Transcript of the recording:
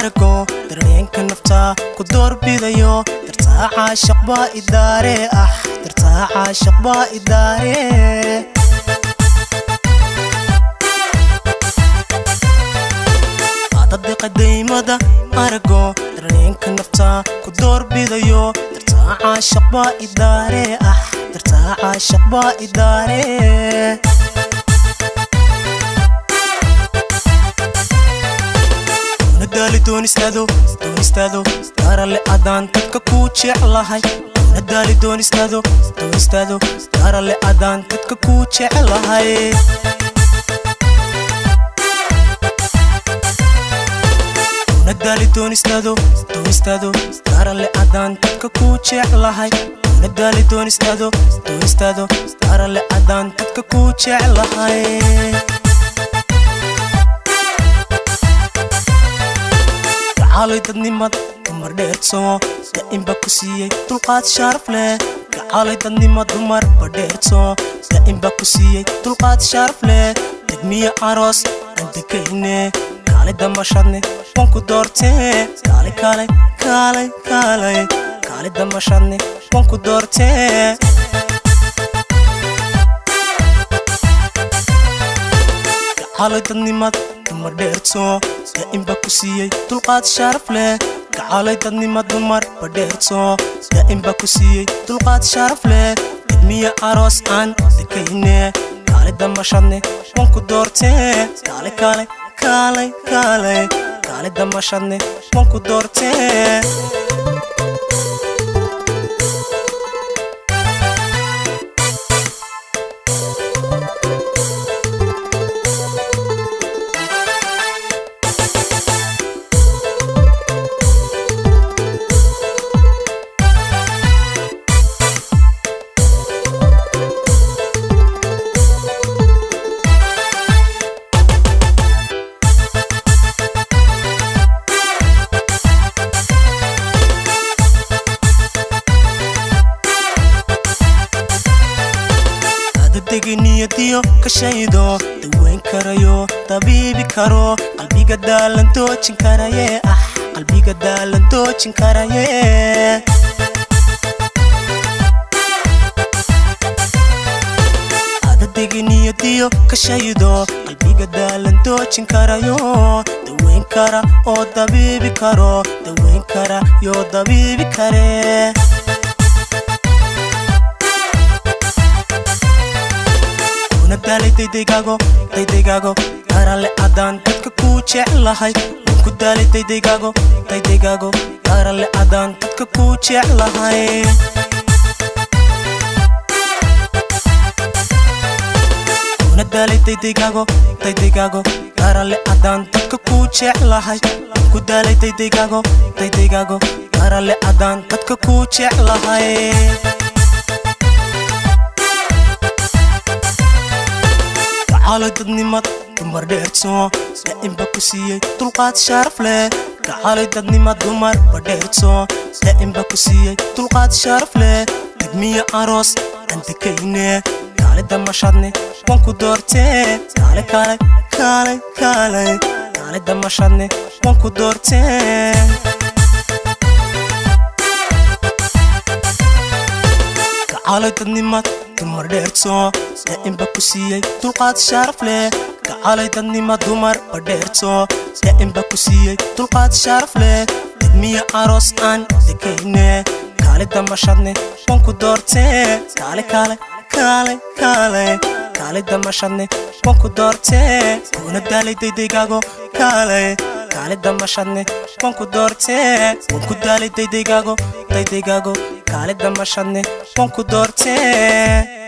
arko dareenka nafta ku doorbidayo dartaa caashiq baa idaare dartaa caashiq baa idaare qadaymada argo dareenka nafta ku doorbidayo dartaa caashiq baa idaare dartaa caashiq baa idaare nadaali doonistaado darale adaan dadka ku jeclahay nadaali doonistaado darale adaan dadka ku jeclahay nadaali doonistaado darale adaan dadka ku jeclahay nadaali doonistaado darale adaan dadka ku jeclahay gacaalay dadnimad dumar dheerso daa'imba ku siiyey dulqaad sharaf leh gacaalay dadnimad dumar badheerso daa'imba ku siiyey dulqaad sharaf leh degmiya aroos aan dekayne kaale damashadne wanku doortee kaale damashadne wanku doortee gacaalay dadnimad dumar dheerso daa'imba ku siiyey dulqaad sharaf leh gacaalay dadnimad dumar badheerso daa'imba ku siiyey dulqaad sharaf leh degmiya aroos aan dekayne kaale damashadne wanku doortee kaale damashadne wanku doortee niyadiyo ka shaydo daweyn karayo tabiibi karo qalbiga daalan doojin karaye qalbiga daalan doojin karaye adadegi niyadiyo ka shaydo qalbiga daalan doojin karayo daweyn kara oo tabiibi karo daweyn kara yo tabiibi kare nadaali daydaygago darale adaan dadka ku jeclahay wanku daali daydaygago darale adaan dadka ku jeclahay nadaali daydaygago darale adaan dadka ku jeclahay wanku daali daydaygago darale adaan dadka ku jeclahay gacaalay dadnimad dumar dheerso daa'imba ku siiyey dulqaad sharaf leh gacaalay dadnimad dumar badheerso daa'imba ku siiyey dulqaad sharaf leh degmiya aroos aan dekayne kaale damashadne wanku doortee kaale damashadne wanku doortee gacaalay dadnimad dumar dheerso daa'imba ku siiyey dulqaad sharaf leh gacaalay dadnimad dumar badheerso daa'imba ku siiyey dulqaad sharaf leh degmiya aroos aan dekayne kaale damashadne wanku doortee kaale damashadne wanku doortee nadaali daydaygago kaale damashadne wanku doortee wanku daali daydaygago kaale damashadne wanku doortee